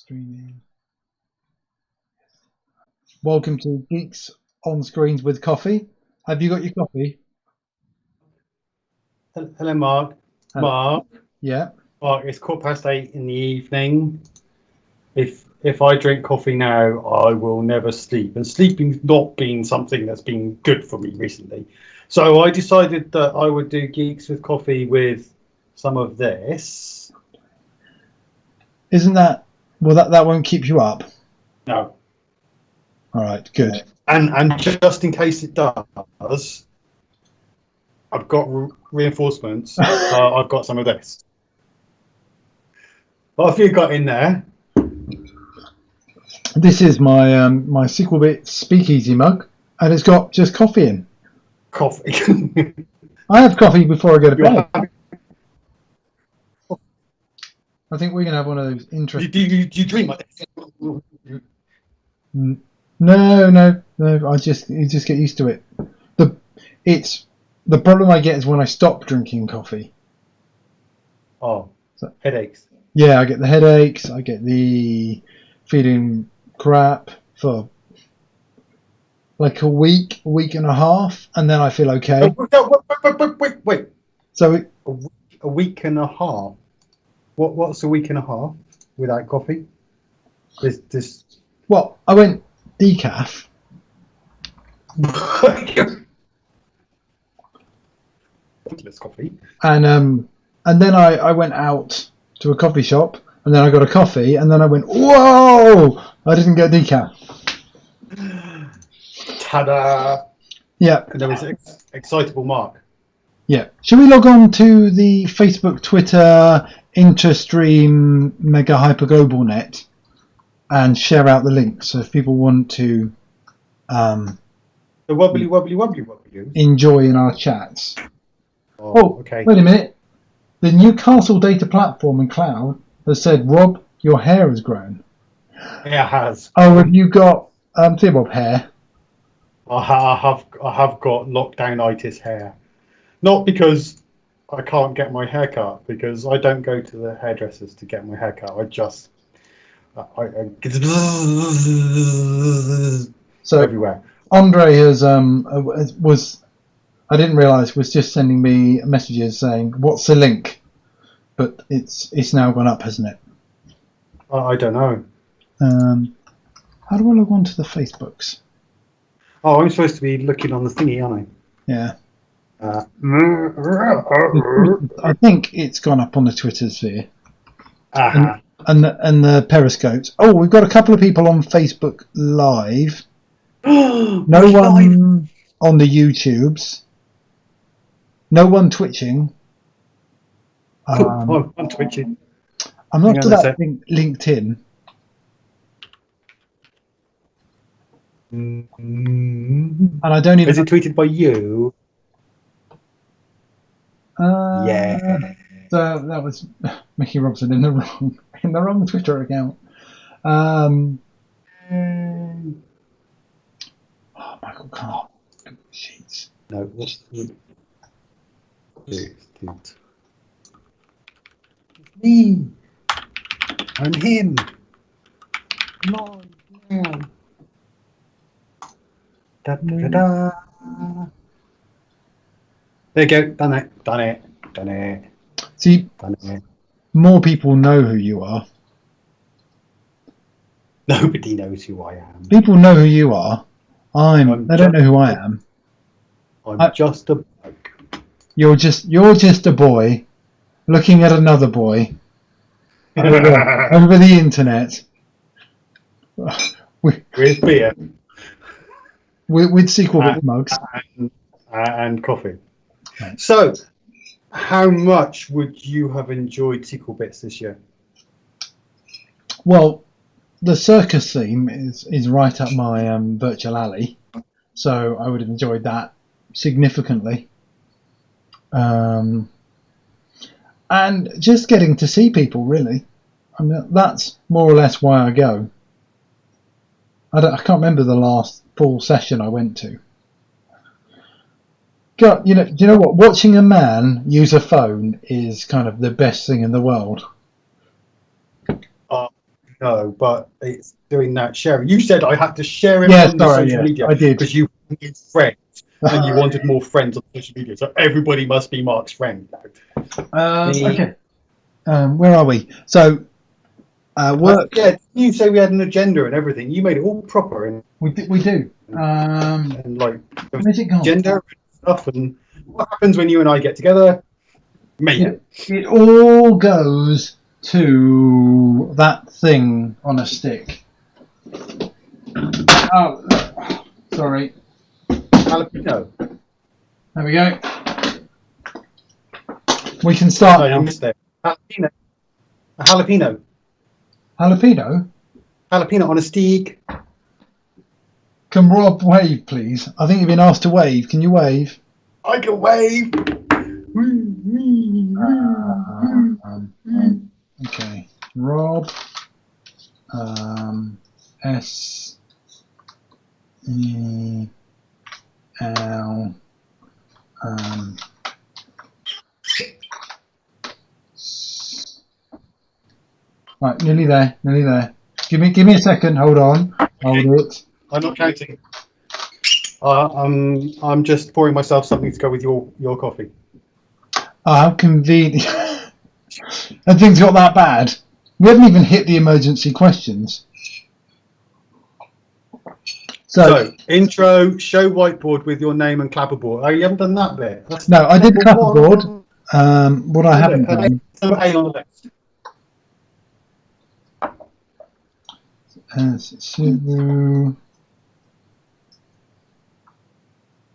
Streaming. Welcome to Geeks on Screens with Coffee. Have you got your coffee? Hello, Mark. Hello. Mark. Yeah. Mark, it's 8:15 in the evening. If I drink coffee now, I will never sleep. And sleeping's not been something that's been good for me recently. So I decided that I would do Geeks with Coffee with some of this. Isn't that... Well, that won't keep you up? No. All right, good. And just in case it does, I've got reinforcements. I've got some of this. What have you got in there? This is my my Sequel Bit Speakeasy mug, and it's got just coffee in. Coffee. I have coffee before I go to bed. I think we're gonna have one of those interesting. Do you drink like this? No. You just get used to it. The problem I get is when I stop drinking coffee. Oh, headaches. Yeah, I get the headaches. I get the feeling crap for like a week and a half, and then I feel okay. Wait. So a week and a half. What's a week and a half without coffee? This. Well, I went decaf. Coffee. And then I went out to a coffee shop, and then I got a coffee, and then I went, whoa! I didn't get decaf. Ta-da! Yeah. And there was excitable Mark. Yeah. Should we log on to the Facebook, Twitter, Interstream, Mega Hyper Global Net and share out the links? So if people want to The wobbly. enjoy in our chats. Oh, okay. Wait a minute. The Newcastle data platform and cloud has said, Rob, your hair has grown. Yeah, it has. Oh, have you got Bob hair? I have got lockdownitis hair. Not because I can't get my hair cut, because I don't go to the hairdressers to get my hair cut. I just So everywhere. Andre has I didn't realise was just sending me messages saying, what's the link? But it's now gone up, hasn't it? I don't know. How do I log on to the Facebooks? Oh, I'm supposed to be looking on the thingy, aren't Yeah. I? I think it's gone up on the Twitter sphere. Uh-huh. And the Periscopes. Oh, we've got a couple of people on Facebook Live. No one on the YouTubes. No one twitching. I'm twitching. I'm not sure that's linked in. And I don't even. Is it tweeted by you? Yeah. So that was Mickey Robson in the wrong Twitter account. Oh, Michael Carr. Sheets. No. It's me. I'm him. Come on. Yeah. Da, da, da. There you go. Done it. See, more people know who you are. Nobody knows who I am. People know who you are. They don't know who I am. I'm just a bloke. You're just a boy looking at another boy over the internet with beer. With Sequel Bit mugs. And coffee. Right. So, how much would you have enjoyed Sequel Bits this year? Well, the circus theme is right up my virtual alley, so I would have enjoyed that significantly. And just getting to see people, really. I mean, that's more or less why I go. I can't remember the last full session I went to. God, do you know what? Watching a man use a phone is kind of the best thing in the world. know, but it's doing that sharing. You said I had to share it Yeah, on the sorry, social yeah, media I did. because you wanted friends and you wanted more friends on social media. So everybody must be Mark's friend. Okay. Where are we? So, work. Yeah, you say we had an agenda and everything. You made it all proper and We do. like there was Where's it gone? agenda and stuff. And what happens when you and I get together? Mayhem. It all goes to that thing on a stick. Oh, sorry. Jalapeno. There we go. We can start No, now. you missed it. Jalapeno. A jalapeno. Jalapeno? Jalapeno on a stick. Can Rob wave, please? I think you've been asked to wave. Can you wave? I can wave. Okay. Rob. S. E. L. Right, nearly there. Nearly there. Give me a second. Hold on. Hold it. I'm not counting. I'm just pouring myself something to go with your coffee. Oh, how convenient. And things got that bad. We haven't even hit the emergency questions. So intro, show whiteboard with your name and clapperboard. Oh, you haven't done that bit. no, I did the clapperboard. What I haven't done. Number 8 on the list.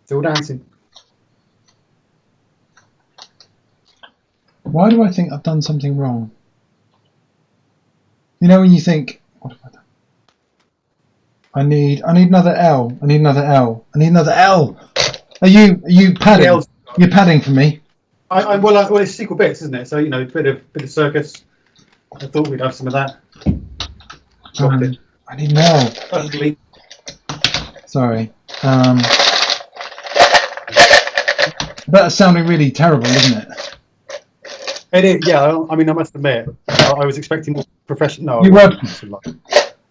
Still dancing. Why do I think I've done something wrong? You know when you think, what have I done? I need another L. I need another L. I need another L. Are you padding? You're padding for me. Well, it's sequel bits, isn't it? So a bit of circus. I thought we'd have some of that. Dropped it. I need more. Ugly. Sorry. That's sounding really terrible, isn't it? It is, yeah. I mean, I must admit, I was expecting more professional. You were.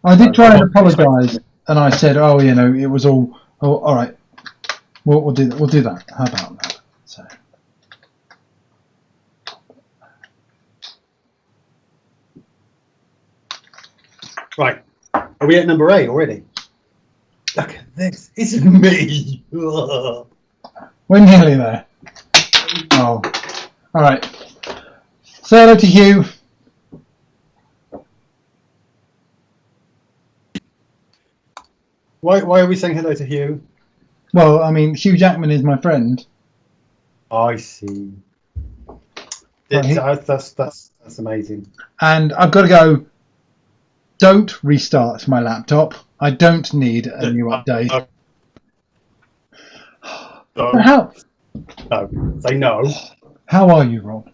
I did try and apologise, and I said, "Oh, it was all. Oh, all right. We'll do that. We'll do that. How about that?" So. Right. Are we at number 8 already? Look at this. It's me. We're nearly there. Oh. All right. Say hello to Hugh. Why are we saying hello to Hugh? Well, I mean, Hugh Jackman is my friend. I see. Right. That's amazing. And I've got to go. Don't restart my laptop. I don't need a new update. No. How? No. Say no. How are you, Rob?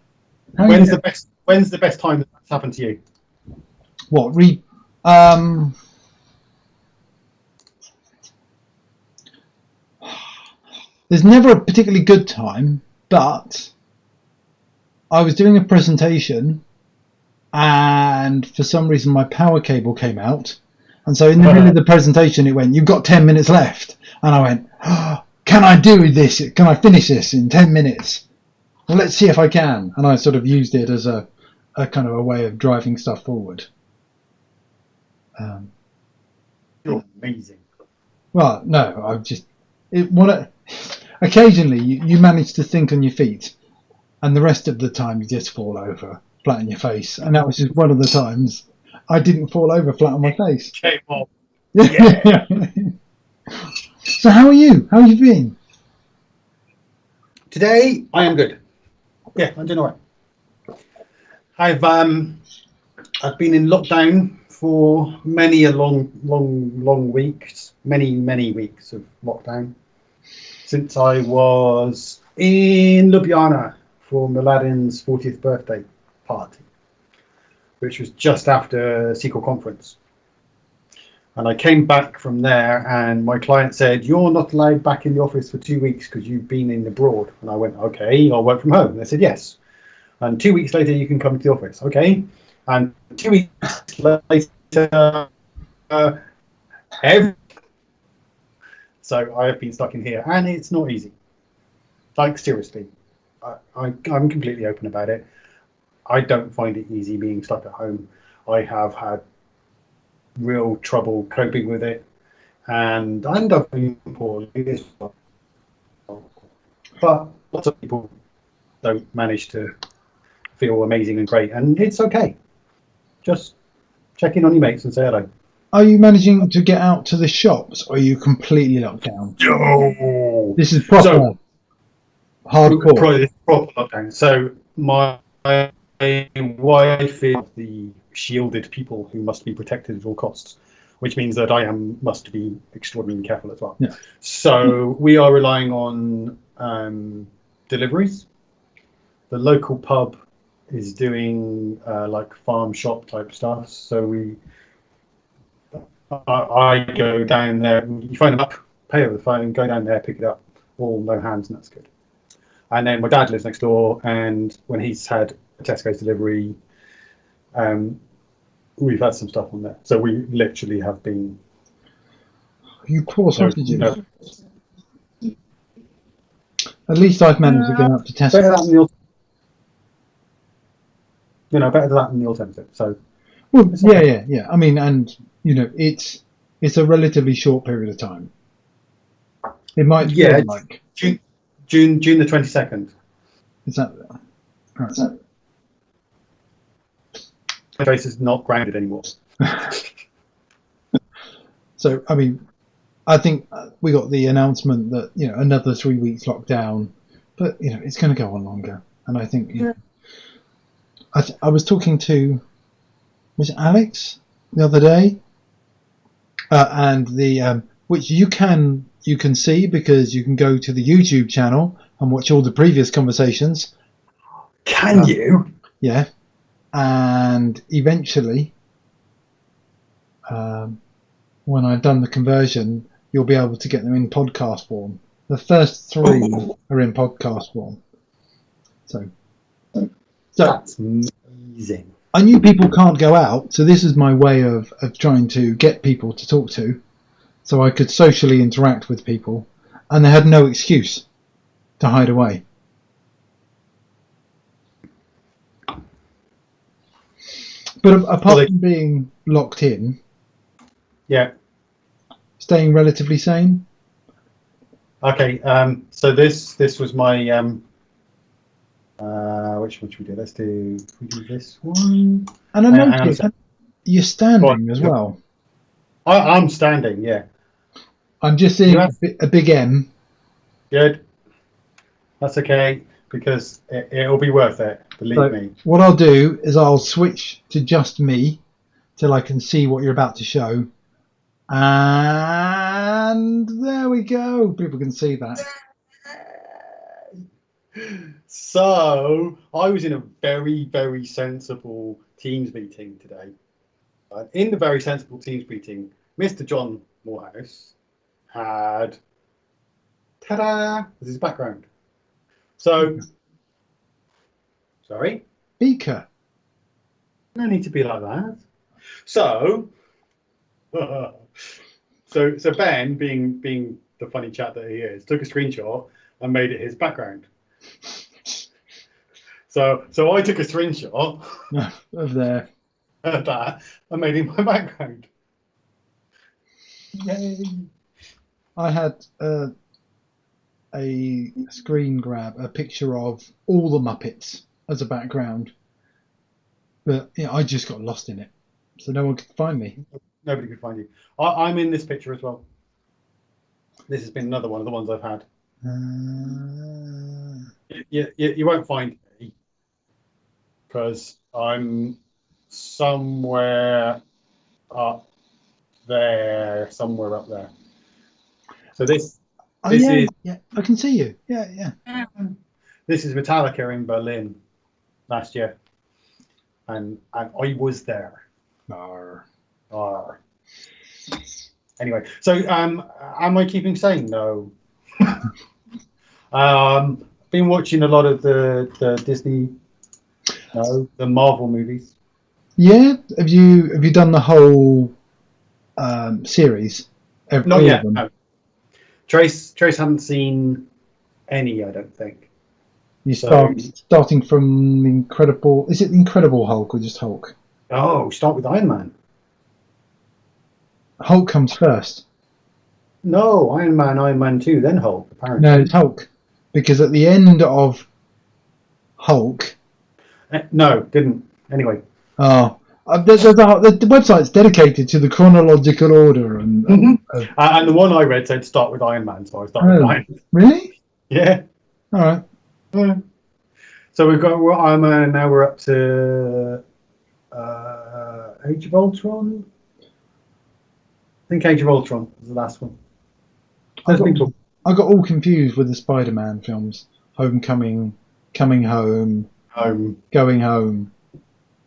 When's the best time that's happened to you? What? There's never a particularly good time, but I was doing a presentation and for some reason my power cable came out, and so in the middle of the presentation it went, "You've got 10 minutes left," and I went, "Oh, can I do this? Can I finish this in 10 minutes? Well, let's see if I can." And I sort of used it as a kind of a way of driving stuff forward. You're amazing. Well, no, I've just occasionally you manage to think on your feet, and the rest of the time you just fall over flat on your face, and that was just one of the times I didn't fall over flat on my face. Okay, well, yeah. So how are you? How have you been? Today I am good. Yeah, I'm doing all right. I've been in lockdown for many a long weeks, many weeks of lockdown since I was in Ljubljana for Mladen's 40th birthday party, which was just after SQL conference. And I came back from there and my client said, "You're not allowed back in the office for 2 weeks because you've been in abroad." And I went, "Okay, I'll work from home." And they said, "Yes. And 2 weeks later, you can come to the office." Okay. And 2 weeks later, every. So I have been stuck in here, and it's not easy. Like seriously, I'm completely open about it. I don't find it easy being stuck at home. I have had real trouble coping with it, and I end up being poorly as well. But lots of people don't manage to feel amazing and great, and it's okay. Just check in on your mates and say hello. Are you managing to get out to the shops, or are you completely locked down? No. This is proper hardcore. Proper lockdown. So my wife is the shielded people who must be protected at all costs, which means that I must be extraordinarily careful as well. Yeah. So we are relying on deliveries. The local pub is doing like farm shop type stuff. So I go down there. You phone them up, pay over the phone, go down there, pick it up. All no hands, and that's good. And then my dad lives next door, and when he's had a Tesco's delivery, we've had some stuff on there. So we literally have been. You poor sausages. At least I've managed to get up to Tesco. Better that than the alternative. So. Well, yeah. I mean, and it's a relatively short period of time. It might feel like June the 22nd. Is that right? My face is not grounded anymore. So, I mean, I think we got the announcement that another 3 weeks lockdown, but it's going to go on longer. And I think I was talking to Alex the other day, and the which you can see because you can go to the YouTube channel and watch all the previous conversations. Can you? Yeah, and eventually, when I've done the conversion, you'll be able to get them in podcast form. The first 3 are in podcast form. So that's amazing. I knew people can't go out, so this is my way of trying to get people to talk to, so I could socially interact with people, and they had no excuse to hide away. But apart from being locked in, staying relatively sane. Okay, so this was my which one should we do? Let's do this one. And I noticed you're standing as well. I'm standing, yeah. I'm just seeing a big M. Good. That's okay, because it'll be worth it, believe me. What I'll do is I'll switch to just me till I can see what you're about to show. And there we go. People can see that. So I was in a very, very sensible Teams meeting today. In the very sensible Teams meeting, Mr. John Morehouse had, ta-da, was his background. So, sorry? Beaker. No need to be like that. So, so Ben, being the funny chap that he is, took a screenshot and made it his background. So I took a screenshot of that and made it my background. Yay! I had a screen grab, a picture of all the Muppets as a background, but I just got lost in it, so no one could find me. Nobody could find you. I'm in this picture as well. This has been another one of the ones I've had. You won't find me because I'm somewhere up there. So this is. Yeah, I can see you. Yeah. This is Metallica in Berlin last year, and I was there. Anyway, so am I keeping sane? No. Been watching a lot of the Disney, the Marvel movies. Yeah, have you done the whole series? Not All of yet. them. No. Trace hadn't seen any, I don't think. You So, starting from the Incredible. Is it the Incredible Hulk or just Hulk? start with Iron Man. Hulk comes first. No, Iron Man 2, then Hulk, No, apparently. it's Hulk, because at the end of Hulk, No, didn't. Anyway. the website's dedicated to the chronological order And the one I read said start with Iron Man, so I started with Iron Man. Really? Yeah. All right. Yeah. So we're Iron Man, now we're up to Age of Ultron. I think Age of Ultron was the last one. I got all confused with the Spider-Man films: Homecoming, Coming Home, Going Home,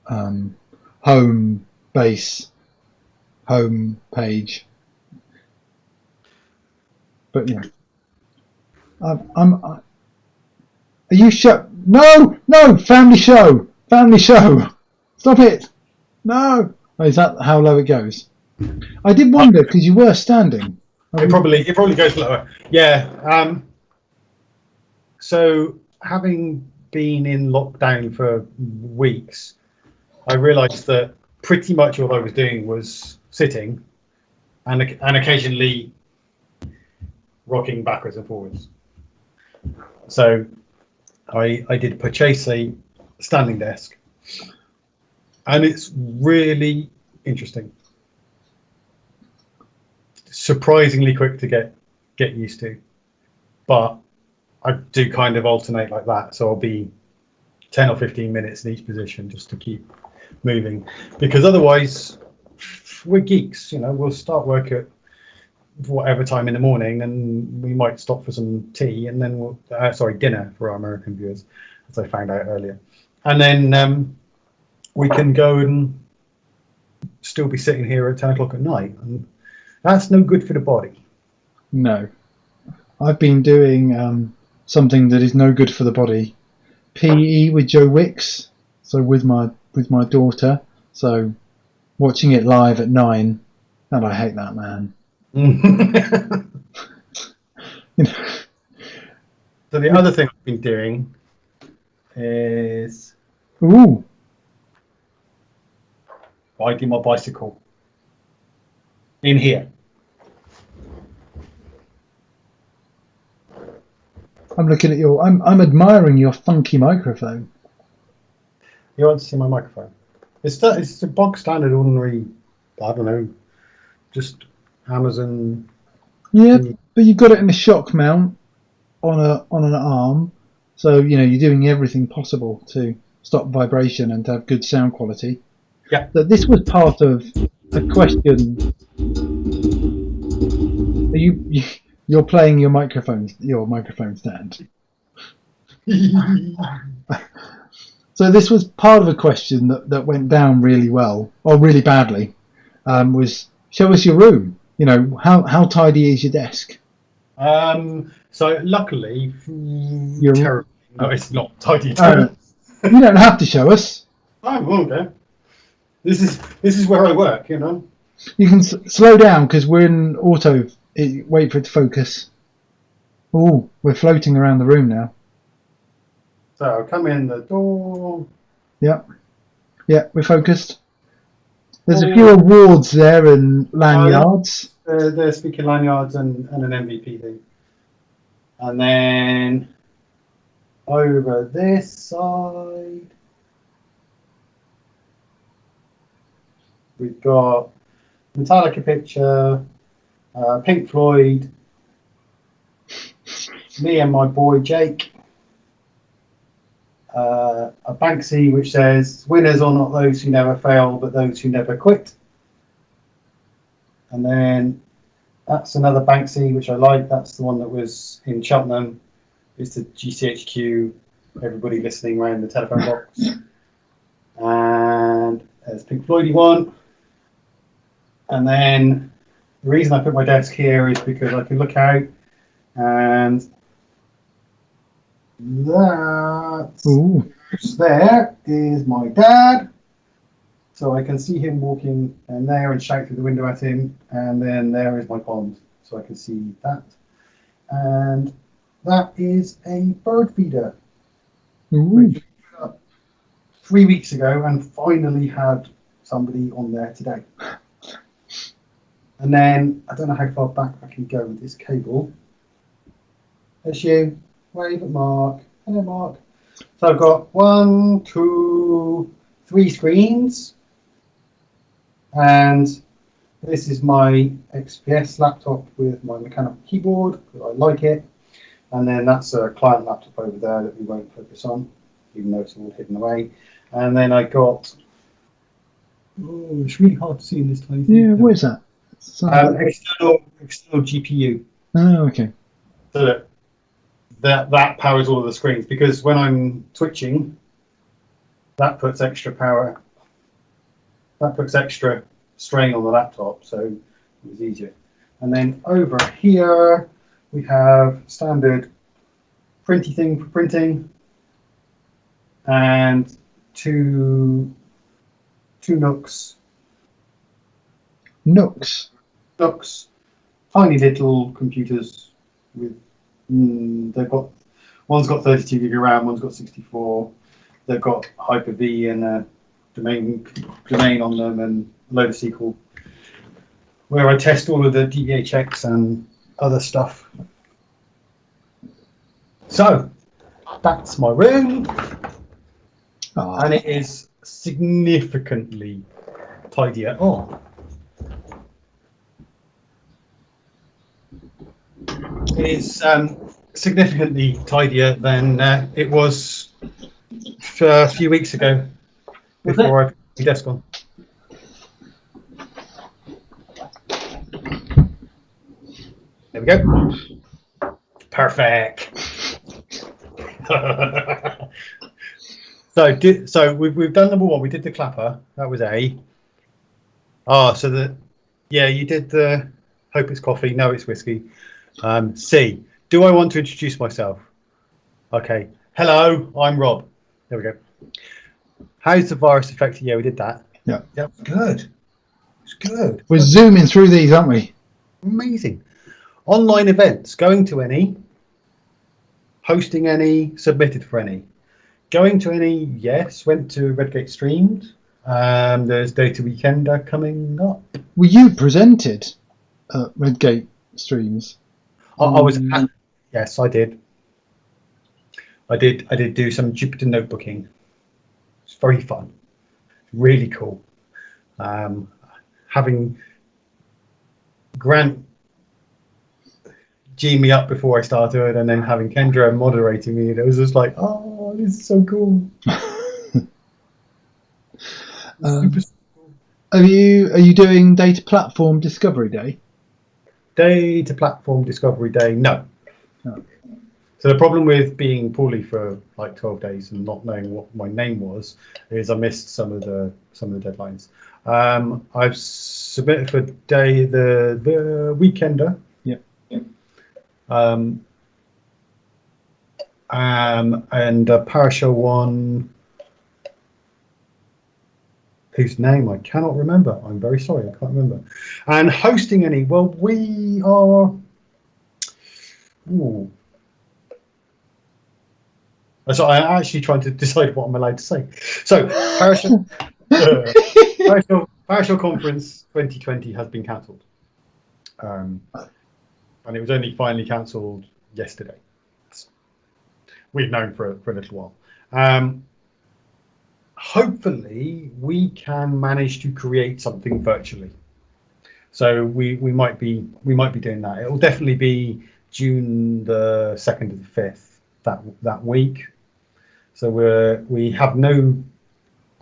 Home Base, Home Page. But yeah, are you shut? No, Family Show, Stop it! No. Oh, is that how low it goes? I did wonder because you were standing. It probably goes lower. Yeah. So having been in lockdown for weeks, I realised that pretty much all I was doing was sitting and occasionally rocking backwards and forwards. So I did purchase a standing desk, and it's really interesting. Surprisingly quick to get used to, but I do kind of alternate like that. So I'll be 10 or 15 minutes in each position just to keep moving, because otherwise we're geeks. We'll start work at whatever time in the morning, and we might stop for some tea, and then we'll dinner for our American viewers, as I found out earlier, and then we can go and still be sitting here at 10 o'clock at night, and that's no good for the body. No, I've been doing something that is no good for the body. PE with Joe Wicks, so with my daughter. So watching it live at 9, and I hate that man. So the other thing I've been doing is riding my bicycle in here. I'm looking at I'm admiring your funky microphone. You want to see my microphone? It's a bog standard ordinary, I don't know, just Amazon. Yeah, but you've got it in a shock mount on an arm, so you're doing everything possible to stop vibration and to have good sound quality. Yeah. So this was part of a question. You're playing your microphone stand. So this was part of a question that went down really well, or really badly. Was show us your room. How tidy is your desk? So luckily, terrible. No, it's not tidy. You don't have to show us. Oh, okay. This is where I work. You can slow down because we're in auto. Wait for it to focus. Oh, we're floating around the room now. So come in the door. Yeah, we're focused. There's a few awards there and lanyards. They're speaking lanyards and an MVP thing. And then over this side, we've got Metallica picture, Pink Floyd, me and my boy Jake, a Banksy which says winners are not those who never fail but those who never quit, and then that's another Banksy which I like. That's the one that was in Cheltenham. It's the GCHQ, everybody listening around the telephone box. And there's Pink Floydy one. And then the reason I put my desk here is because I can look out, and there is my dad So I can see him walking in there and shout through the window at him. And then there is my pond. So I can see that. And that is a bird feeder. Ooh. Which we put up 3 weeks ago and finally had somebody on there today. And then I don't know how far back I can go with this cable. There's you. Wave at Mark. Hello, Mark. So I've got 1, 2, 3 screens. And this is my XPS laptop with my mechanical keyboard, because I like it. And then that's a client laptop over there that we won't focus on, even though it's all hidden away. And then I got, it's really hard to see in this tiny thing. Yeah, what is that? External GPU. Oh, okay. So that powers all of the screens, because when I'm twitching, that puts extra power. That puts extra strain on the laptop, so it was easier. And then over here we have standard printy thing for printing, and two Nooks. Nooks. Tiny little computers with they've got, one's got 32 gig of RAM, one's got 64. They've got Hyper-V and a domain on them and a load of SQL, where I test all of the D.A checks and other stuff. So that's my room, and it is significantly tidier. It is significantly tidier than it was a few weeks ago before I put my desk on. There we go. Perfect. So we've done number 1. We did the clapper. That was A. You did the hope it's coffee. No, it's whiskey. C. Do I want to introduce myself? Okay. Hello, I'm Rob. There we go. How's the virus affecting you? Yeah, we did that. Yeah. That was good. It's good. We're zooming through these, aren't we? Amazing. Online events. Going to any. Hosting any. Submitted for any. Going to any, yes. Went to Redgate Streamed. There's Data Weekender coming up. Well, you presented at Redgate Streams. I was at, yes, I did. I did do some Jupyter notebooking. It's very fun. Really cool. Having Grant G me up before I started, and then having Kendra moderating me, it was just like, oh, this is so cool. Super cool. Are you doing Data Platform Discovery Day? Data Platform Discovery Day? No. Oh. So the problem with being poorly for like 12 days and not knowing what my name was is I missed some of the deadlines. I've submitted for the Weekender. Yeah. And PowerShell one, whose name I cannot remember. I'm very sorry, I can't remember. And hosting any, well, we are. Ooh. So I'm actually trying to decide what I'm allowed to say. So PowerShell Conference 2020 has been cancelled, and it was only finally cancelled yesterday. We've known for a little while. Hopefully, we can manage to create something virtually. So we might be doing that. It will definitely be June the 2nd to the 5th that week. So we have no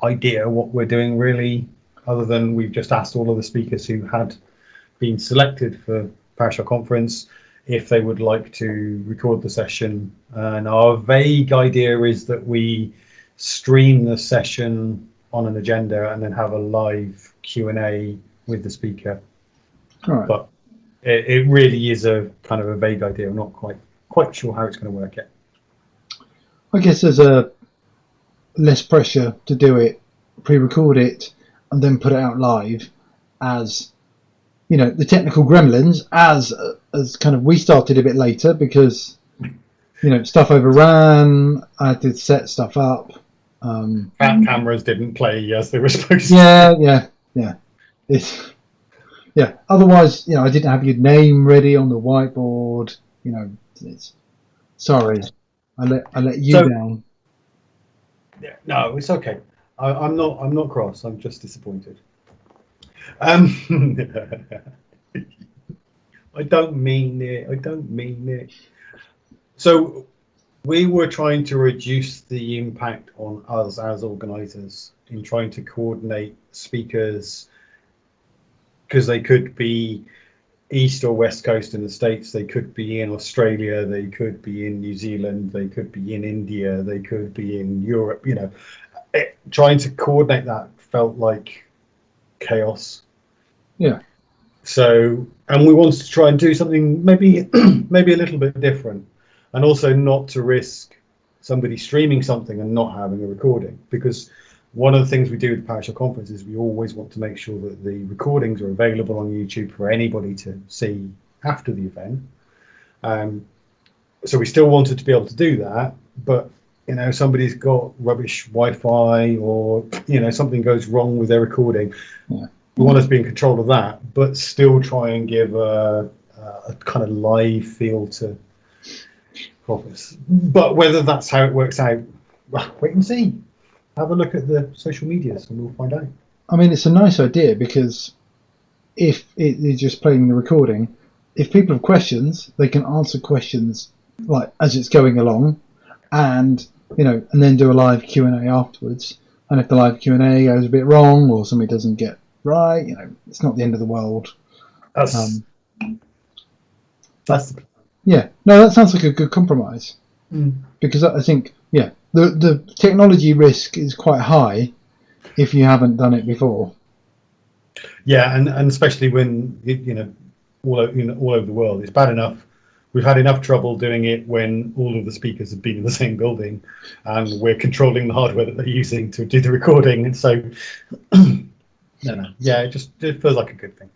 idea what we're doing really, other than we've just asked all of the speakers who had been selected for PowerShell Conference if they would like to record the session. And our vague idea is that we stream the session on an agenda and then have a live Q&A with the speaker. Right. But it really is a kind of a vague idea. I'm not quite sure how it's going to work yet. I guess there's a less pressure to do it, pre-record it, and then put it out live as, you know, the technical gremlins, as kind of, we started a bit later because, you know, stuff overran. I had to set stuff up. Cameras didn't play as they were supposed to. Yeah. Otherwise, you know, I didn't have your name ready on the whiteboard. You know, sorry, I let you down. Yeah, no, it's okay. I'm not cross. I'm just disappointed. I don't mean it. So we were trying to reduce the impact on us as organisers in trying to coordinate speakers, because they could be East or West Coast in the States, they could be in Australia, they could be in New Zealand, they could be in India, they could be in Europe. You know, trying to coordinate that felt like chaos. Yeah. So, and we wanted to try and do something maybe a little bit different, and also not to risk somebody streaming something and not having a recording, because one of the things we do with the PowerShell conference is we always want to make sure that the recordings are available on YouTube for anybody to see after the event. So we still wanted to be able to do that, but you know, somebody's got rubbish Wi-Fi, or you know, something goes wrong with their recording. Yeah. We want to be in control of that, but still try and give a kind of live feel to conference. But whether that's how it works out, well, wait and see. Have a look at the social medias and we'll find out. I mean, it's a nice idea, because if it is just playing the recording, if people have questions, they can answer questions like as it's going along, and you know, and then do a live Q&A afterwards. And if the live Q&A goes a bit wrong or somebody doesn't get right, you know, it's not the end of the world. That's yeah. No, that sounds like a good compromise. Because I think, yeah, the technology risk is quite high if you haven't done it before. Yeah, and especially when you know, all over the world, it's bad enough. We've had enough trouble doing it when all of the speakers have been in the same building, and we're controlling the hardware that they're using to do the recording. And so, no, yeah, it feels like a good thing.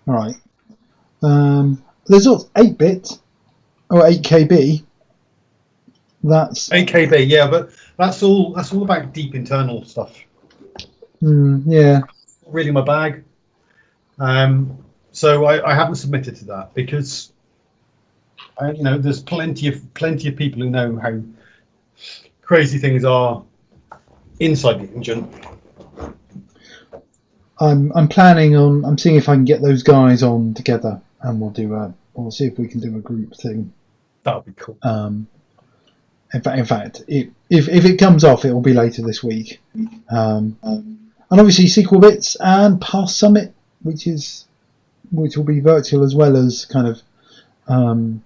All right. There's also 8-bit or 8KB. That's 8KB, yeah, but that's all about deep internal stuff. Yeah. Really my bag. So I haven't submitted to that because you know, there's plenty of people who know how crazy things are inside the engine. I'm planning on. I'm seeing if I can get those guys on together, and we'll see if we can do a group thing. That would be cool. In fact, if it comes off, it will be later this week. And obviously SQL Bits and Past Summit, which will be virtual as well as kind of, and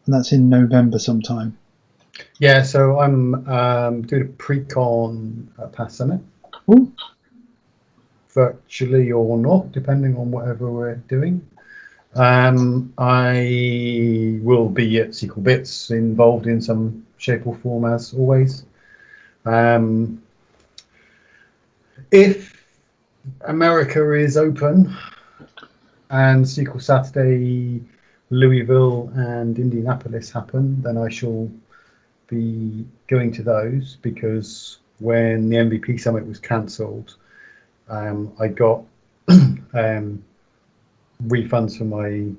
that's in November sometime. Yeah, so I'm doing a pre-con at Past Summit. Ooh. Virtually or not, depending on whatever we're doing. I will be at SQL Bits, involved in some shape or form as always. If America is open and SQL Saturday, Louisville and Indianapolis happen, then I shall be going to those, because when the MVP Summit was cancelled, I got refunds for my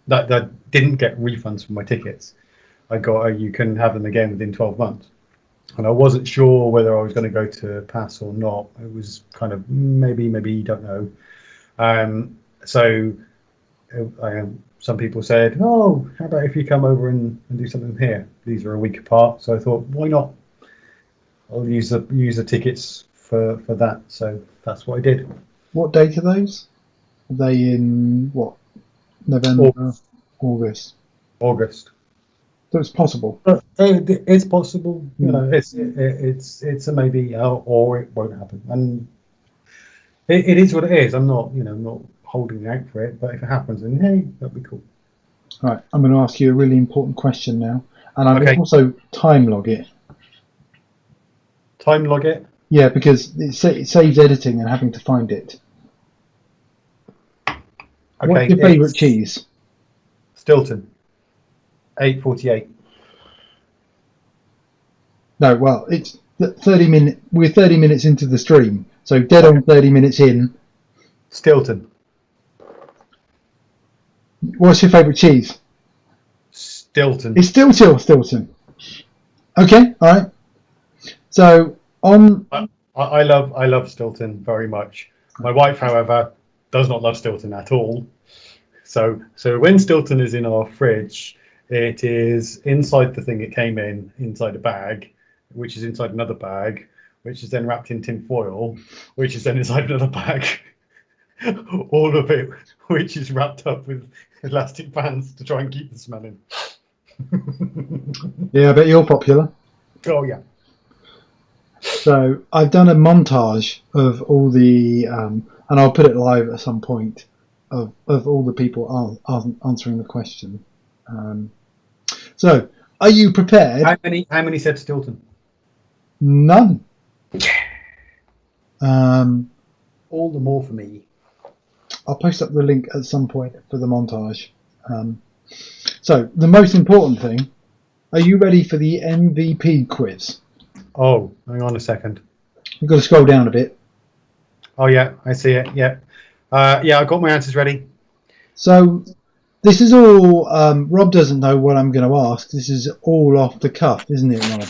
that didn't get refunds for my tickets. I got you can have them again within 12 months, and I wasn't sure whether I was going to go to PASS or not. It was kind of maybe don't know. So some people said, oh, how about if you come over and do something here? These are a week apart, so I thought, why not? I'll use the tickets for that. So that's what I did. What date are those? Are they in what? November, August. So it's possible. It's possible. You know, it's a maybe, or it won't happen. And it is what it is. I'm not holding out for it. But if it happens, then hey, that'd be cool. All right, I'm going to ask you a really important question now, and I'm going to also time log it. Time log it. Yeah, because it saves editing and having to find it. Okay, What's your favourite it's cheese? Stilton, 848. No, well, it's 30 minutes. We're 30 minutes into the stream, so dead on 30 minutes in. Stilton. What's your favourite cheese? Stilton. It's still Stilton. Okay, all right. So on. I love Stilton very much. My wife, however, does not love Stilton at all. So when Stilton is in our fridge, it is inside the thing it came in, inside a bag, which is inside another bag, which is then wrapped in tin foil, which is then inside another bag. All of it, which is wrapped up with elastic bands to try and keep the smell in. Yeah, I bet you're popular. Oh yeah. So I've done a montage of all the, and I'll put it live at some point, of all the people answering the question. So, are you prepared? How many said Stilton? None. All the more for me. I'll post up the link at some point for the montage. So, the most important thing, are you ready for the MVP quiz? Oh, hang on a second. You've got to scroll down a bit. Oh yeah, I see it. Yeah, yeah, I've got my answers ready. So, this is all. Rob doesn't know what I'm going to ask. This is all off the cuff, isn't it, Rob?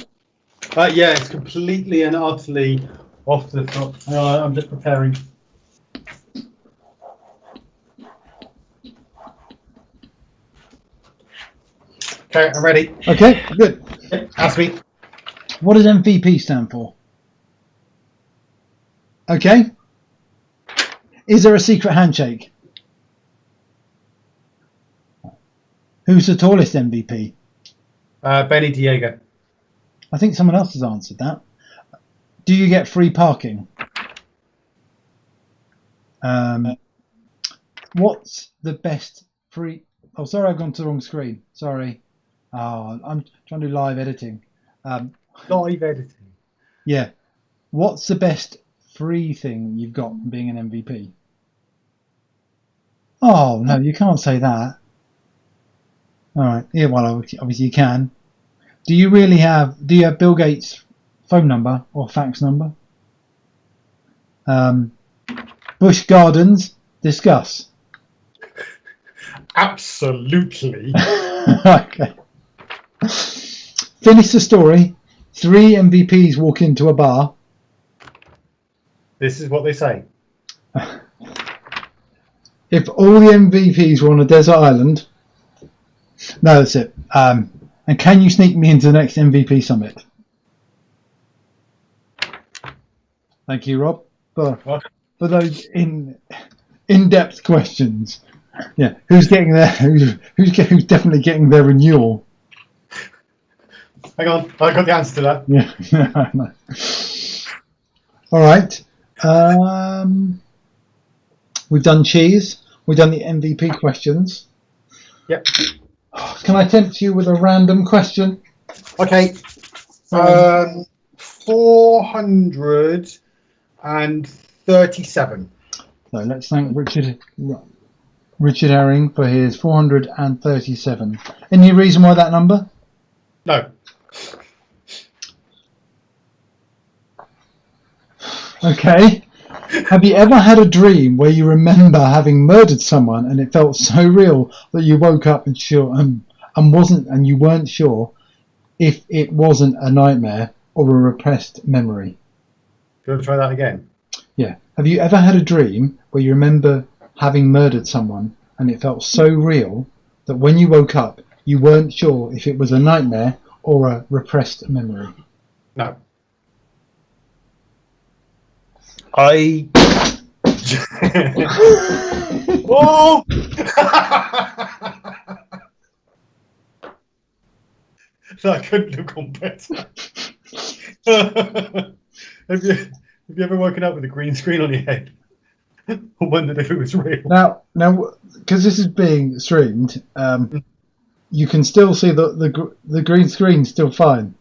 Yeah, it's completely and utterly off the top. I'm just preparing. Okay, I'm ready. Okay, good. Ask me. What does MVP stand for? Okay. Is there a secret handshake? Who's the tallest MVP? Benny Diego. I think someone else has answered that. Do you get free parking? What's the best free... Oh, sorry, I've gone to the wrong screen. Sorry. Oh, I'm trying to do live editing. Live editing. Yeah. What's the best free thing you've got from being an MVP? Oh, no, you can't say that. All right. Yeah, well, obviously you can. Do you have Bill Gates' phone number or fax number? Busch Gardens, discuss. Absolutely. Okay. Finish the story. 3 MVPs walk into a bar. This is what they say. If all the MVPs were on a desert island... No, that's it. And can you sneak me into the next MVP summit? Thank you, Rob, for those in-depth questions. Yeah, who's getting there? Who's definitely getting their renewal? Hang on, I got the answer to that. Yeah. No. All right. We've done cheese. We've done the MVP questions. Yep. Can I tempt you with a random question? Okay. 437. So let's thank Richard Herring for his 437. Any reason why that number? No. Okay. Have you ever had a dream where you remember having murdered someone and it felt so real that you woke up and you weren't sure if it wasn't a nightmare or a repressed memory? Do you want to try that again? Yeah. Have you ever had a dream where you remember having murdered someone and it felt so real that when you woke up you weren't sure if it was a nightmare or a repressed memory? No. I. Whoa! That couldn't have gone better. Have you ever woken up with a green screen on your head? I wondered if it was real. Now, because this is being streamed, you can still see the green screen still fine.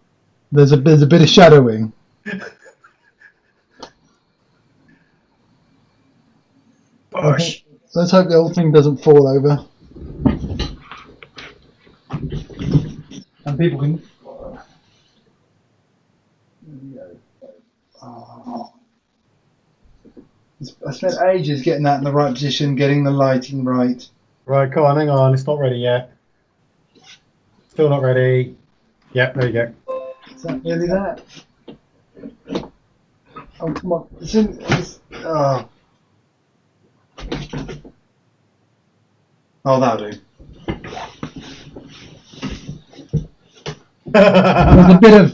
There's a bit of shadowing. Push. Let's hope the whole thing doesn't fall over. And people can. Oh. I spent ages getting that in the right position, getting the lighting right. Right, come on, hang on. It's not ready yet. Still not ready. Yep, there you go. Is that really that? Oh, come on. Oh. Oh, that'll do. There's a bit of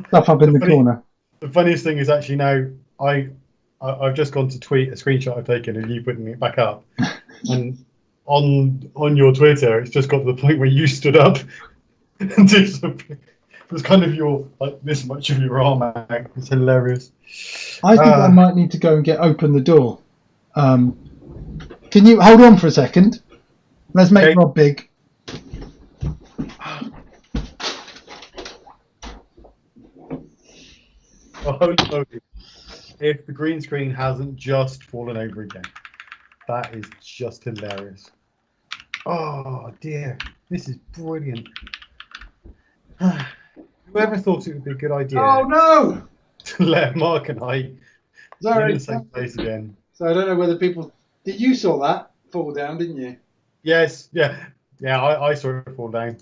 stuff up in the corner. The funniest thing is actually now I've just gone to tweet a screenshot I've taken of you putting it back up, and on your Twitter it's just got to the point where you stood up and did something. It was kind of your like this much of your arm out. It's hilarious. I think I might need to go and open the door. Can you hold on for a second? Let's make Rob big. Oh, if the green screen hasn't just fallen over again, that is just hilarious. Oh dear, this is brilliant. Whoever thought it would be a good idea? Oh no! To let Mark and I be in the same place again. So I don't know whether people. Did you saw that fall down? Didn't you? Yes, yeah. I saw it fall down.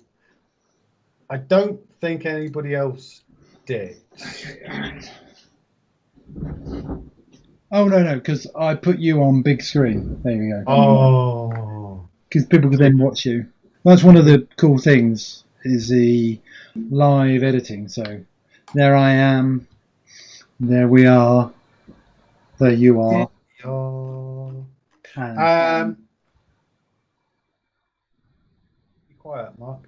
I don't think anybody else did. Oh no, because I put you on big screen. There you go. Oh, because people can then watch you. That's one of the cool things is the live editing. So there I am. There we are. There you are. Be quiet, Mark.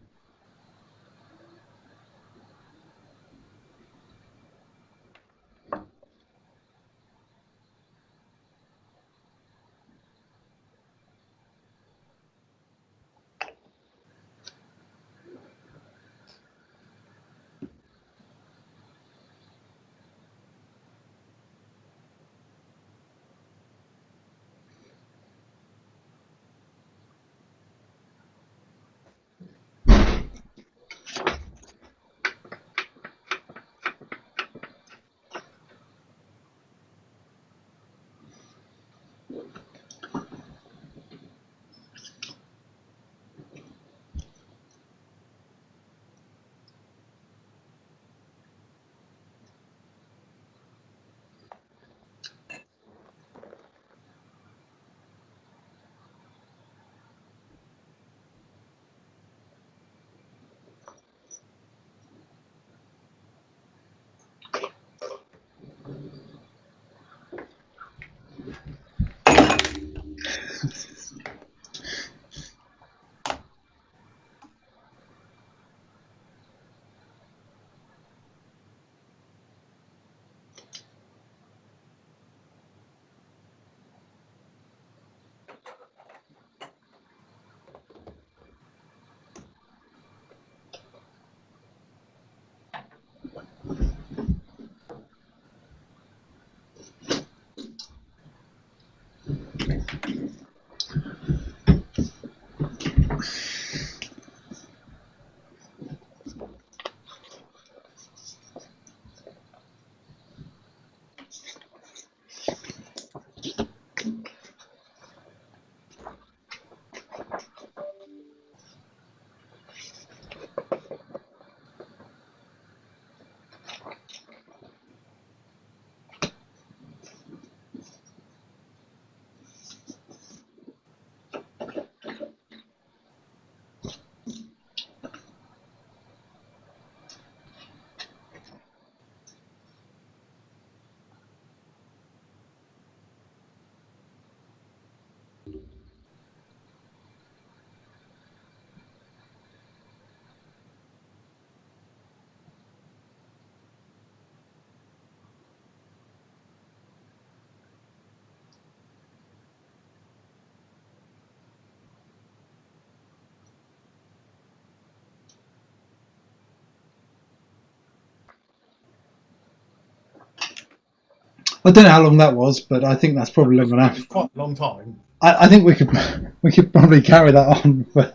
I don't know how long that was, but I think that's probably long enough. It's quite a long time. I think we could probably carry that on for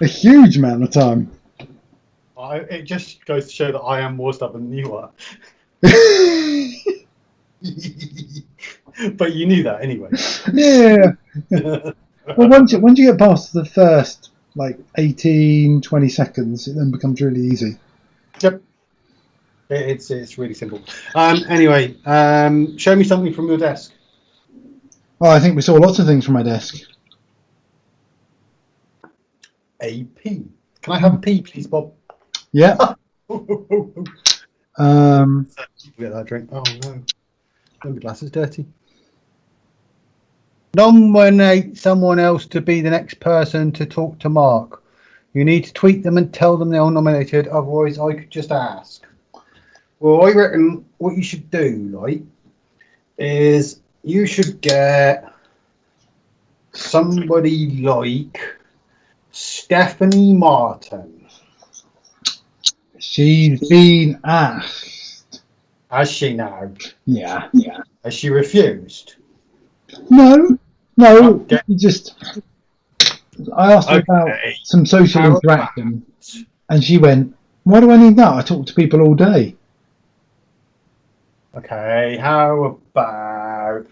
a huge amount of time. It just goes to show that I am more stubborn than you are. But you knew that anyway. Yeah. Well, once you get past the first 18-20 seconds, it then becomes really easy. Yep. It's really simple. Anyway, show me something from your desk. Oh, I think we saw lots of things from my desk. A P. Can I have a P, please, Bob? Yeah. Get that drink. Oh no. The glass is dirty. Nominate someone else to be the next person to talk to Mark. You need to tweet them and tell them they're nominated, otherwise I could just ask. Well, I reckon what you should do, is you should get somebody like Stephanie Martin. She's been asked. Has she now? Yeah. Has she refused? No. Okay. I asked her about some social interaction, and she went, "Why do I need that? I talk to people all day." Okay, how about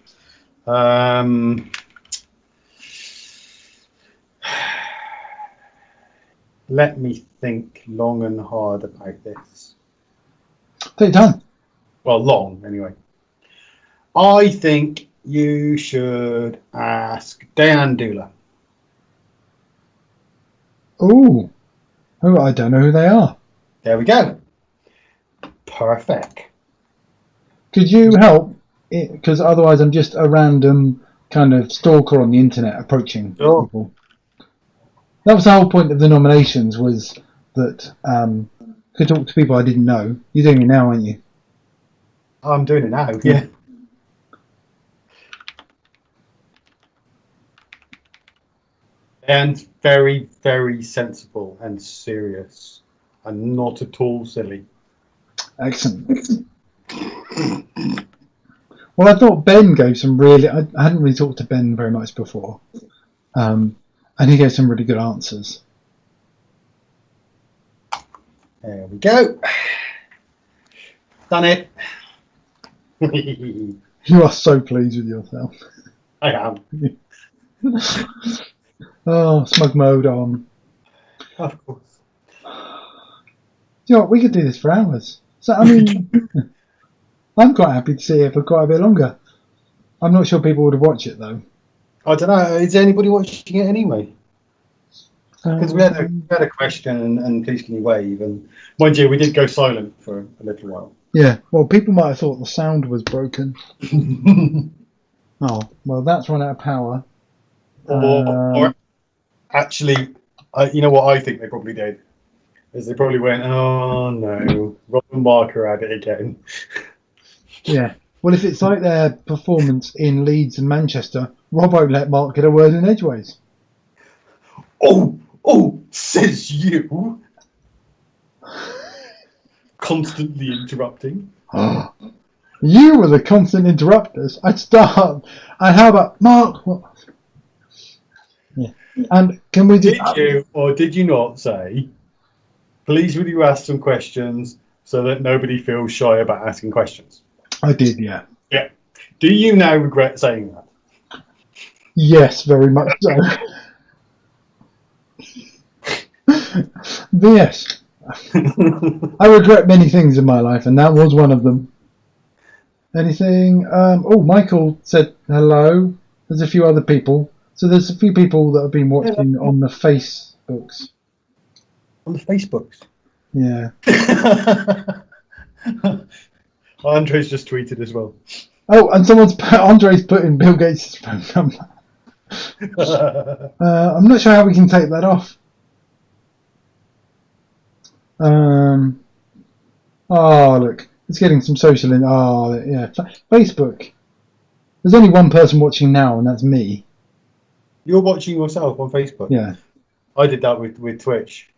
let me think long and hard about this. Take your time. Well, long anyway. I think you should ask N.D.A. Oh, I don't know who they are. There we go. Perfect. Could you help? Because otherwise I'm just a random kind of stalker on the internet approaching people. That was the whole point of the nominations, was that could talk to people I didn't know. You're doing it now, aren't you? I'm doing it now, yeah. And very, very sensible and serious and not at all silly. Excellent. Well, I thought Ben gave some really... I hadn't really talked to Ben very much before. And he gave some really good answers. There we go. Done it. You are so pleased with yourself. I am. Oh, smug mode on. Of course. You know what, we could do this for hours. So, I mean, I'm quite happy to see it for quite a bit longer. I'm not sure people would watch it, though. I don't know. Is anybody watching it anyway? Because we had a question and please can you wave, and mind you, we did go silent for a little while. Yeah, well, people might have thought the sound was broken. Oh, well, that's run out of power. Or actually, you know what I think they probably did? Is they probably went, oh no, Rob and Mark are at it again. Yeah. Well, if it's like their performance in Leeds and Manchester, Rob won't let Mark get a word in edgeways. Oh, says you. Constantly interrupting. You were the constant interrupters. I'd start. And how about Mark? Yeah. And can we do? Did you or did you not say, please will you ask some questions so that nobody feels shy about asking questions? I did, yeah. Yeah. Do you now regret saying that? Yes, very much so. But yes. I regret many things in my life, and that was one of them. Anything? Michael said hello. There's a few other people. So there's a few people that have been watching on the Facebooks. On the Facebooks? Yeah. Andre's just tweeted as well. Oh, and Andre's put in Bill Gates' phone number. I'm not sure how we can take that off. Oh, look. It's getting some social in. Oh, yeah. Facebook. There's only one person watching now, and that's me. You're watching yourself on Facebook? Yeah. I did that with Twitch.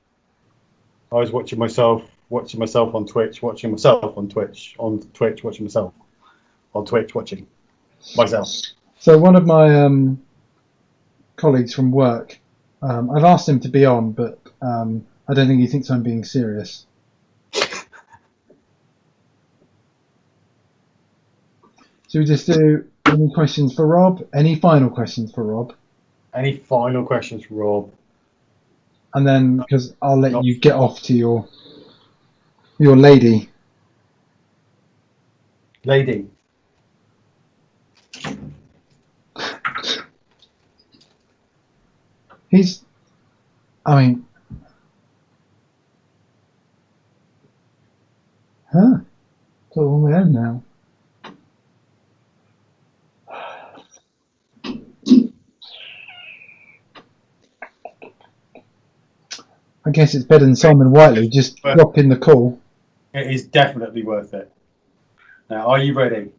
I was watching myself on Twitch, watching myself on Twitch, watching myself. on Twitch watching myself. So one of my colleagues from work, I've asked him to be on, but I don't think he thinks I'm being serious. So we just do any questions for Rob? Any final questions for Rob? Any final questions for Rob? And then, because I'll let you get off to your lady. Lady. I mean, it's all on my own now. I guess it's better than Simon Whiteley just dropping the call. It is definitely worth it. Now, are you ready?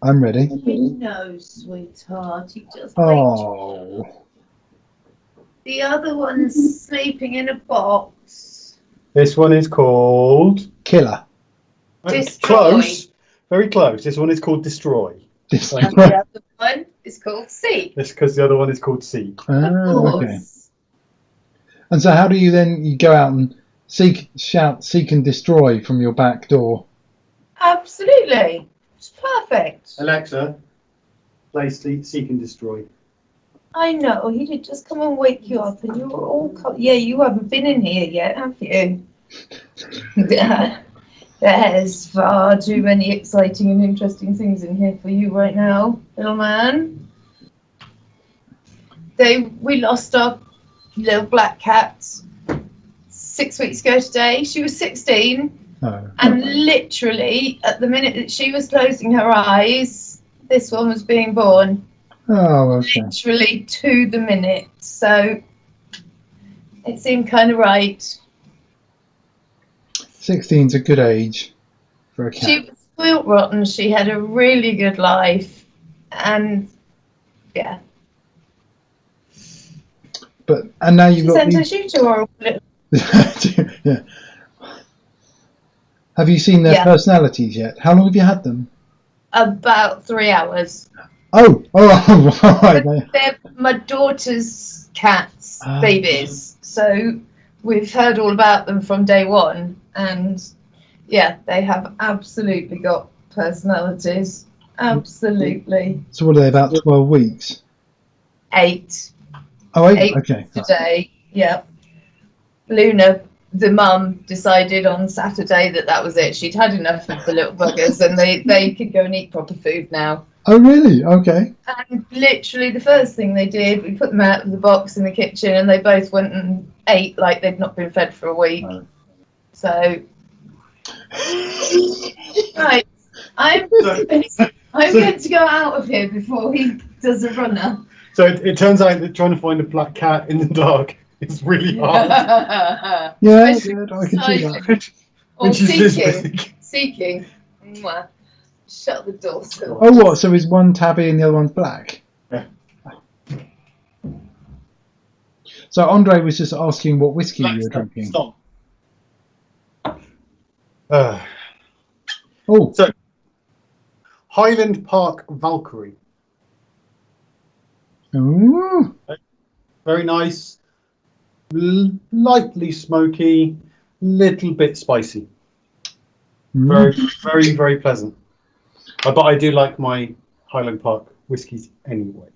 I'm ready. No, sweetheart, you just wait. Oh. The other one's sleeping in a box. This one is called... Killer. Destroy. Close. Very close. This one is called Destroy. And the other one is called Seek. It's because the other one is called Seek. Okay. And so how do you go out and shout, seek and destroy from your back door? Absolutely. It's perfect. Alexa, play Seek and Destroy. I know, he did just come and wake you up and you were all... Yeah, you haven't been in here yet, have you? There's far too many exciting and interesting things in here for you right now, little man. We lost our little black cat 6 weeks ago today. She was 16. Oh. And literally, at the minute that she was closing her eyes, this one was being born. Oh, okay. Literally to the minute. So it seemed kind of right. 16's a good age for a cat. She was spoilt rotten. She had a really good life. And yeah. And now you've She got sent her shoe to her. Yeah. Have you seen their personalities yet? How long have you had them? About 3 hours. Oh, right. They're my daughter's cats, babies. So we've heard all about them from day one. And yeah, they have absolutely got personalities. Absolutely. So what are they, about 12 weeks? 8. Oh, 8? 8 Okay. today, yeah. Luna, the mum, decided on Saturday that was it. She'd had enough of the little buggers and they could go and eat proper food now. Oh, really? Okay. And literally the first thing they did, we put them out of the box in the kitchen and they both went and ate like they'd not been fed for a week. Oh. So, right, I'm going to go out of here before he does a runner. So it turns out that trying to find a black cat in the dark is really hard. Yeah, good. I can see that. Or she's this seeking. big. Seeking. Mwah. Shut the door still. Oh, what? So is one tabby and the other one's black? Yeah. So Andre was just asking what whiskey you were drinking. Stop. So, Highland Park Valkyrie. Ooh. Very nice, lightly smoky, little bit spicy. Very, very, very pleasant. But I do like my Highland Park whiskies anyway.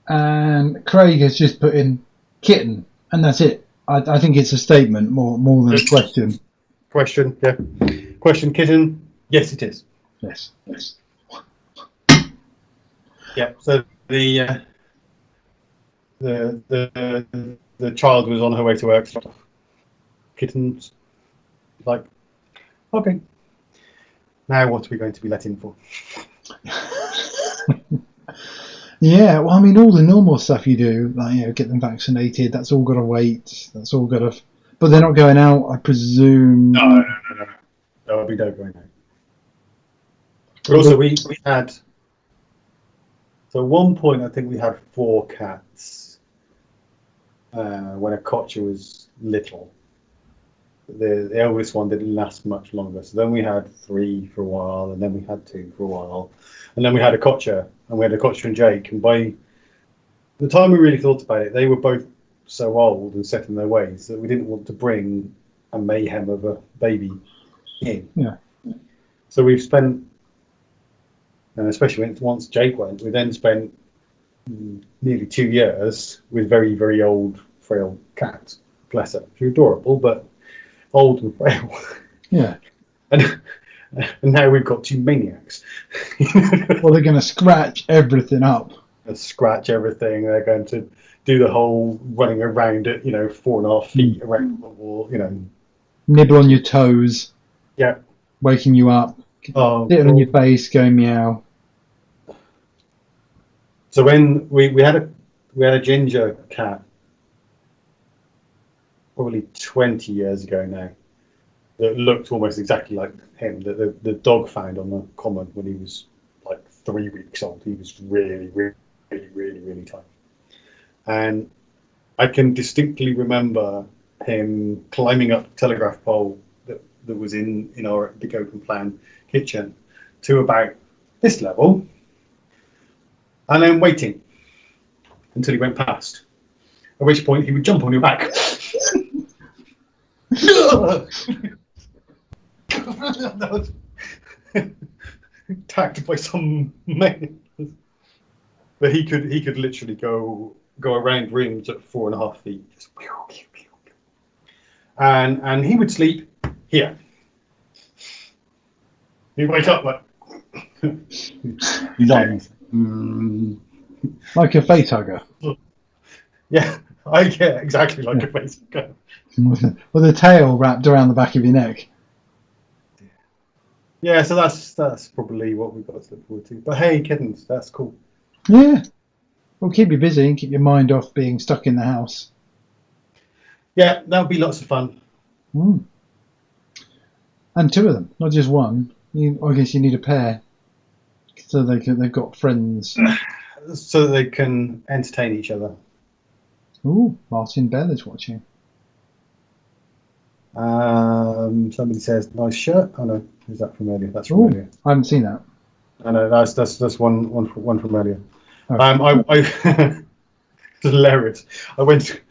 And Craig has just put in kitten, and that's it. I think it's a statement more than a question. Question, yeah. Question, kitten. Yes, it is. Yes. Yeah. So the child was on her way to work. Kittens, like, okay. Now what are we going to be let in for? Yeah, well, I mean, all the normal stuff you do, like, get them vaccinated, that's all got to wait. That's all got to... But they're not going out, I presume. No. We don't go out. But also, we had... So at one point, I think we had 4 cats when a Kocha was little. the eldest one didn't last much longer. So then we had 3 for a while, and then we had 2 for a while, and then we had a Cotcher, and we had a Cotcher and Jake. And by the time we really thought about it, they were both so old and set in their ways that we didn't want to bring a mayhem of a baby in. Yeah. So we've spent, and especially once Jake went, we then spent nearly 2 years with very, very old, frail cats. Bless her. She's adorable, but old and frail. Yeah. And now we've got 2 maniacs. Well, they're going to scratch everything up. And scratch everything. They're going to do the whole running around it, 4.5 feet around the wall, Nibble on your toes. Yeah. Waking you up. Oh, Sitting on your face, going meow. So when we had a ginger cat, probably 20 years ago now, that looked almost exactly like him, that the dog found on the common when he was like 3 weeks old. He was really, really, really, really, really tiny. And I can distinctly remember him climbing up the telegraph pole that was in our big open plan kitchen to about this level, and then waiting until he went past, at which point he would jump on your back. Attacked by some man. But he could literally go around rooms at 4.5 feet, just and he would sleep here. He'd wake up like his eyes. Like a face hugger. Yeah, I get exactly like a face hugger. With a tail wrapped around the back of your neck. Yeah, so that's probably what we've got to look forward to. But hey, kittens, that's cool. Yeah. Well, keep you busy and keep your mind off being stuck in the house. Yeah, that would be lots of fun. Mm. And 2 of them, not just one. I guess you need a pair, so they've got friends. So that they can entertain each other. Ooh, Martin Bell is watching. Somebody says nice shirt. Oh no, is that from earlier? That's from earlier. I haven't seen that. I know that's one from earlier. Oh. I it's hilarious. I went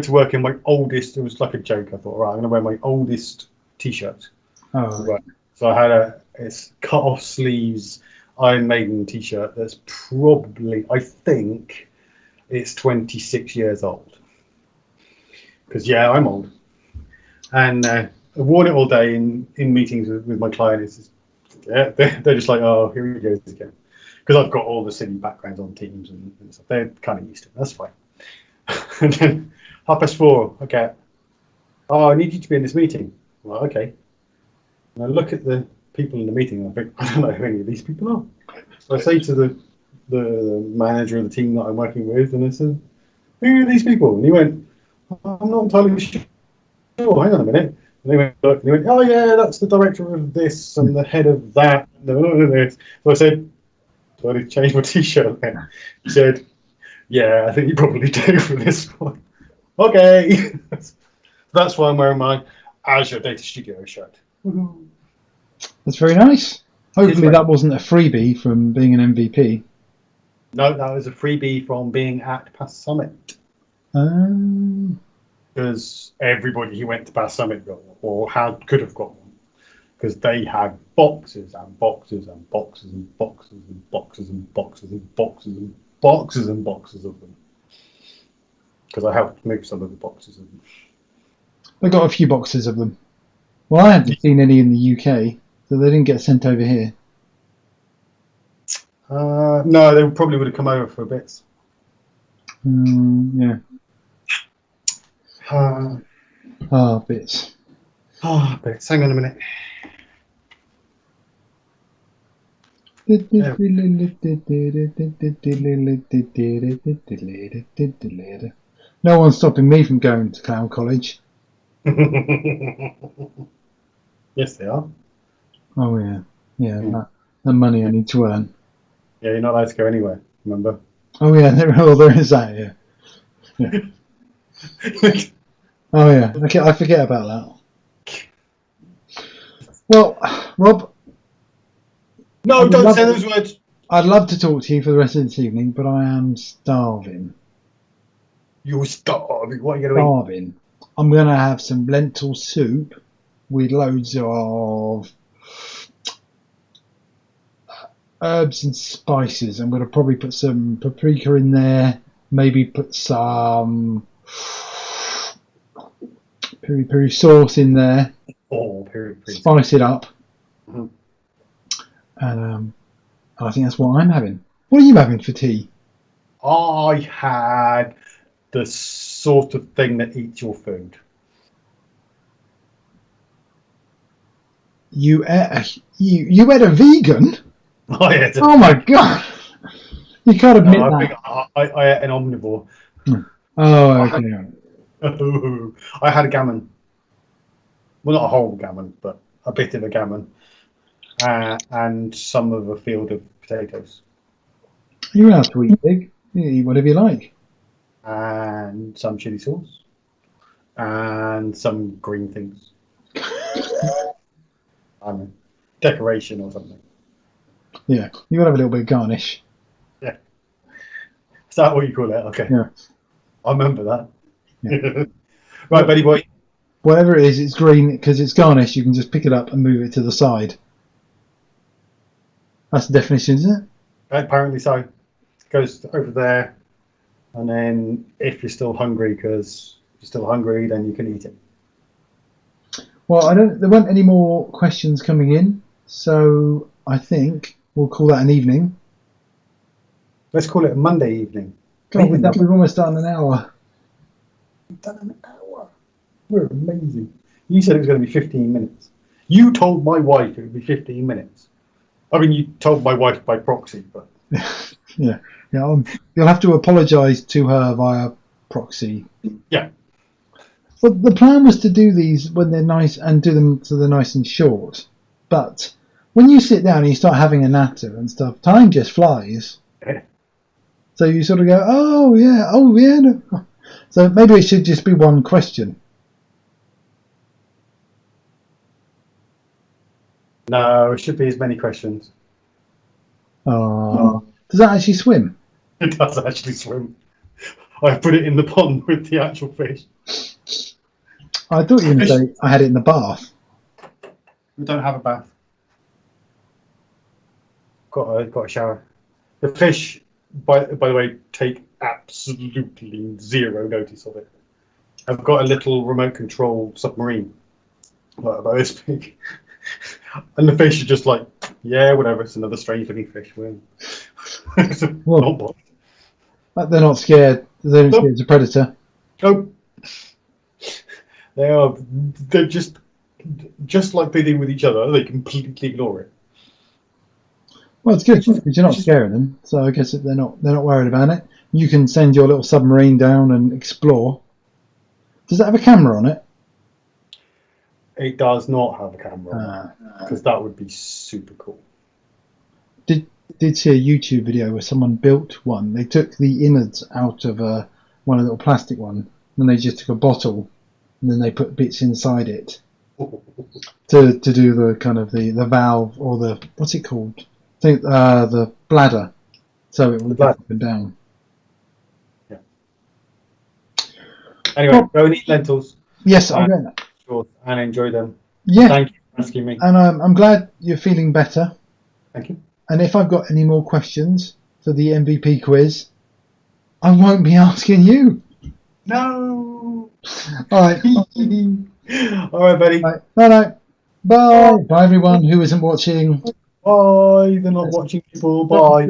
to work in my oldest. It was like a joke. I thought, right, I'm going to wear my oldest T-shirt. Oh, right. So I had it's cut off sleeves Iron Maiden T-shirt. That's probably, I think, it's 26 years old. Because yeah, I'm old, and I've worn it all day in meetings with my clients. Yeah, they're just like, oh, here he goes again. Because I've got all the silly backgrounds on Teams and stuff. They're kind of used to it. That's fine. And then 4:30, okay. Oh, I need you to be in this meeting. Well, okay. And I look at the people in the meeting and I think, I don't know who any of these people are. So I say to the manager of the team that I'm working with, and I said, who are these people? And he went, I'm not entirely sure. Hang on a minute. And he went, look, and he went, oh yeah, that's the director of this and the head of that. So I said, do I need to change my T-shirt then? He said, yeah, I think you probably do for this one. Okay. That's why I'm wearing my Azure Data Studio shirt. that's very nice. Hopefully that wasn't a freebie from being an MVP. No, that was a freebie from being at Pass Summit. Because everybody who went to Pass Summit got one, or could have got one. Because they had boxes and boxes and boxes and boxes and boxes and boxes and boxes and boxes and boxes of them. Because I helped move some of the boxes of them. I got a few boxes of them. Well, I haven't seen any in the UK, so they didn't get sent over here. No, they probably would have come over for bits. Yeah. Bits. Bits. Hang on a minute. No one's stopping me from going to Clown College. Yes, they are. Oh yeah, yeah. That money I need to earn. Yeah, you're not allowed to go anywhere. Remember? Oh yeah, there is that. Yeah. Oh yeah. Okay, I forget about that. Well, Rob, No, don't say those words. I'd love to talk to you for the rest of this evening, but I am starving. You're starving. What are you going to eat? Starving. I'm going to have some lentil soup with loads of herbs and spices. I'm going to probably put some paprika in there, maybe put some peri peri sauce in there, Oh, peri. spice it up, Mhm. and I think that's what I'm having. What are you having for tea? I had the sort of thing that eats your food. You ate a vegan? I ate Oh my god! You can't admit I that. think I ate an omnivore. Oh, okay. I had a gammon. Well, not a whole gammon, but a bit of a gammon. And some of a field of potatoes. You're allowed to eat big. You eat whatever you like. And some chili sauce. And some green things. I mean, decoration or something. Yeah, you gotta have a little bit of garnish. Yeah. Is that what you call it? Okay. Yeah. I remember that. Yeah. Right, Betty boy. Whatever it is, it's green because it's garnish. You can just pick it up and move it to the side. That's the definition, isn't it? Apparently so. It goes over there, and then if you're still hungry, then you can eat it. Well, there weren't any more questions coming in, so I think we'll call that an evening. Let's call it a Monday evening. God, we've almost done an hour. We've done an hour. We're amazing. You said it was going to be 15 minutes. You told my wife it would be 15 minutes. I mean, you told my wife by proxy, but Yeah. You'll have to apologise to her via proxy. yeah. Well, the plan was to do these when they're nice and do them so they're nice and short. But when you sit down and you start having a natter and stuff, time just flies. Yeah. So you sort of go, oh yeah. No. So maybe it should just be one question. No, it should be as many questions. Oh. Does that actually swim? It does actually swim. I put it in the pond with the actual fish. I thought you were going to say I had it in the bath. We don't have a bath. Got a shower. The fish, by the way, take absolutely zero notice of it. I've got a little remote control submarine, like about this big, and the fish are just like, yeah, whatever. It's another strange looking fish. Well, they're not scared. They're not scared it's a predator. Oh, they are. They're just like they do with each other. They completely ignore it. Well, it's good because you're not scaring them, so I guess they're not worried about it. You can send your little submarine down and explore. Does it have a camera on it? It does not have a camera because that would be super cool. Did see a YouTube video where someone built one. They took the innards out of one little plastic one, and they just took a bottle, and then they put bits inside it to do the kind of the valve or the what's it called? I think the bladder, so it will go up and down. Yeah. Anyway, go and eat lentils. Yes, I'll get that. Sure, and enjoy them. Yeah. Thank you for asking me. And I'm glad you're feeling better. Thank you. And if I've got any more questions for the MVP quiz, I won't be asking you. No. All right. All right, buddy. Right. Bye. Bye. Bye, everyone who isn't watching. Bye. They're not watching people. Bye.